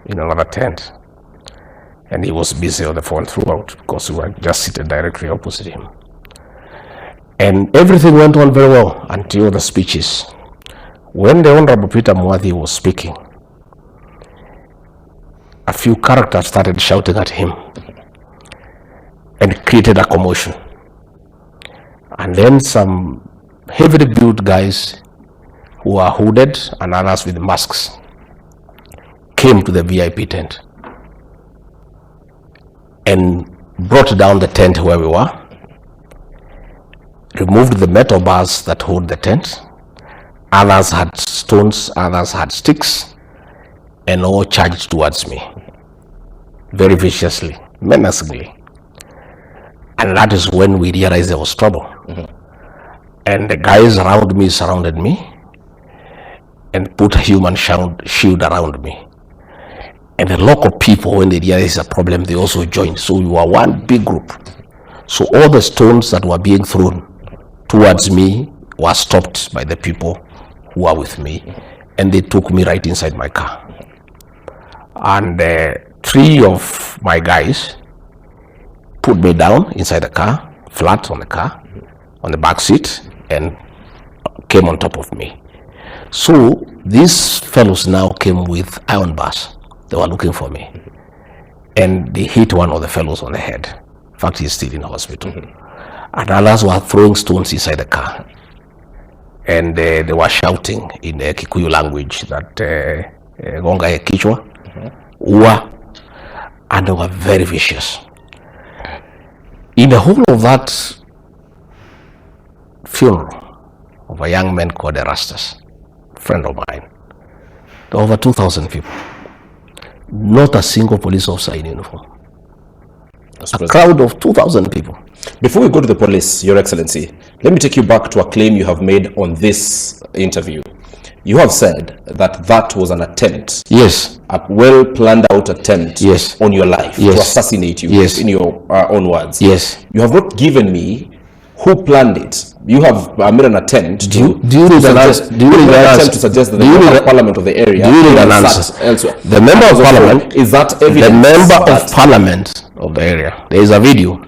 in another tent. And he was busy on the phone throughout because we were just seated directly opposite him. And everything went on very well until the speeches. When the Honorable Peter Mwathi was speaking, a few characters started shouting at him and created a commotion. And then some heavily built guys who are hooded and others with masks came to the VIP tent and brought down the tent where we were, removed the metal bars that hold the tent. Others had stones, others had sticks, and all charged towards me very viciously, menacingly. And that is when we realized there was trouble. And the guys around me surrounded me and put a human shield around me. And the local people, when they realized a problem, they also joined. So we were one big group. So all the stones that were being thrown towards me were stopped by the people who were with me, and they took me right inside my car. And 3 of my guys put me down inside the car, flat on the car, on the back seat, and came on top of me. So these fellows now came with iron bars. They were looking for me, and they hit one of the fellows on the head. In fact, he's still in the hospital. And others were throwing stones inside the car, and they were shouting in the Kikuyu language that Gonga Kichwa, Ua, and they were very vicious. In the whole of that funeral of a young man called Erastus, a friend of mine, there were over 2,000 people. Not a single police officer in uniform. A crowd of 2,000 people. Before we go to the police, Your Excellency, let me take you back to a claim you have made on this interview. You have said that that was an attempt. Yes. A well planned out attempt. Yes. On your life. Yes. To assassinate you. Yes. In your own words. Yes. You have not given me who planned it. You have made an attempt to suggest that the member of parliament of the area. Do you need an answer? The member of parliament is that evidence. The member of parliament of the area. There is a video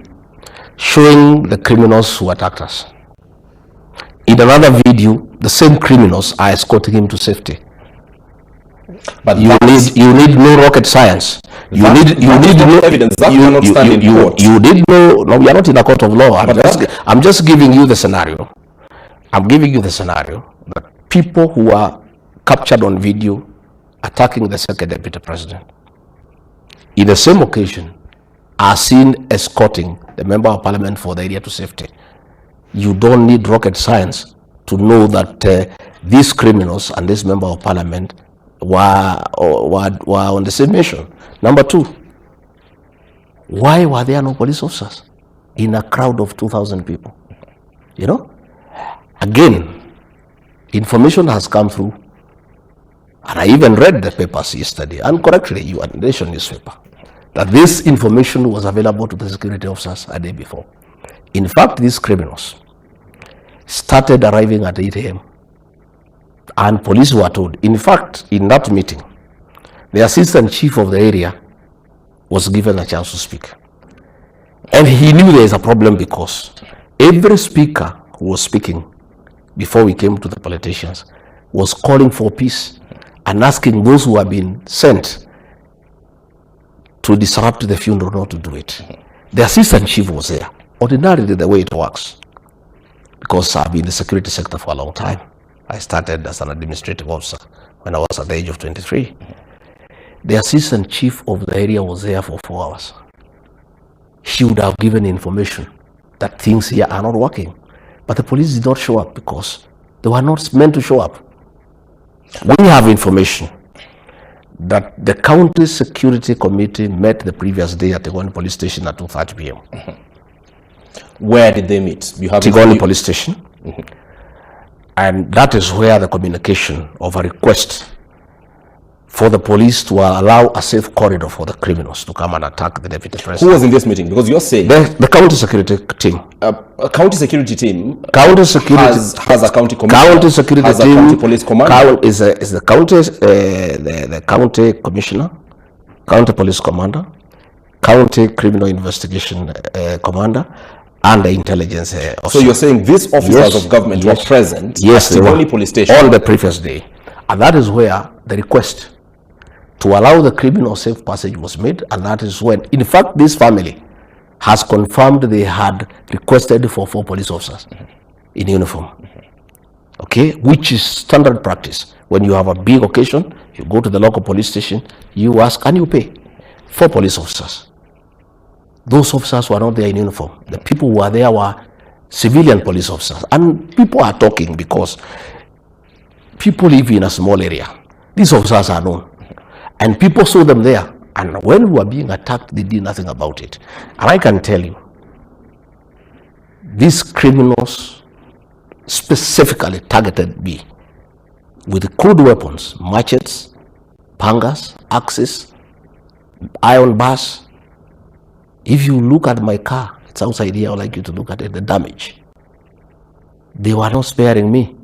showing the criminals who attacked us. In another video, the same criminals are escorting him to safety. But you need no rocket science. You need no evidence. That cannot stand in court. You need no. No, we are not in a court of law. I'm just giving you the scenario. I'm giving you the scenario that people who are captured on video attacking the second deputy president, in the same occasion, are seen escorting the member of parliament for the area to safety. You don't need rocket science to know that these criminals and this member of parliament were on the same mission. Number 2, why were there no police officers in a crowd of 2,000 people? You know, again, information has come through, and I even read the papers yesterday, and correctly, you are Nation newspaper, that this information was available to the security officers a day before. In fact, these criminals started arriving at 8 a.m. and police were told. In fact, in that meeting, the assistant chief of the area was given a chance to speak. And he knew there is a problem because every speaker who was speaking before we came to the politicians was calling for peace and asking those who have been sent to disrupt the funeral not to do it. The assistant chief was there. Ordinarily, the way it works, because I've been in the security sector for a long time. I started as an administrative officer when I was at the age of 23. The assistant chief of the area was there for 4 hours. He would have given information that things here are not working. But the police did not show up because they were not meant to show up. We have information that the county security committee met the previous day at Tigoni police station at 2:30 p.m. Where did they meet? You have Tigoni police station. And that is where the communication of a request for the police to allow a safe corridor for the criminals to come and attack the deputy president. Who was in this meeting? Because you're saying the county security team. A county security team. County security has a county commander. County security has team. A county police commander. Is the county the county commissioner, county police commander, county criminal investigation commander, and the intelligence officer. So you're saying these officers of government were present at Tivoli police station on the previous day. And that is where the request to allow the criminal safe passage was made, and that is when, in fact, this family has confirmed they had requested for 4 police officers in uniform. Okay, which is standard practice. When you have a big occasion, you go to the local police station, you ask and you pay 4 police officers. Those officers were not there in uniform. The people who were there were civilian police officers. And people are talking because people live in a small area. These officers are known. And people saw them there. And when we were being attacked, they did nothing about it. And I can tell you, these criminals specifically targeted me with crude weapons, machetes, pangas, axes, iron bars. If you look at my car, it's outside here, I'd like you to look at it, the damage. They were not sparing me.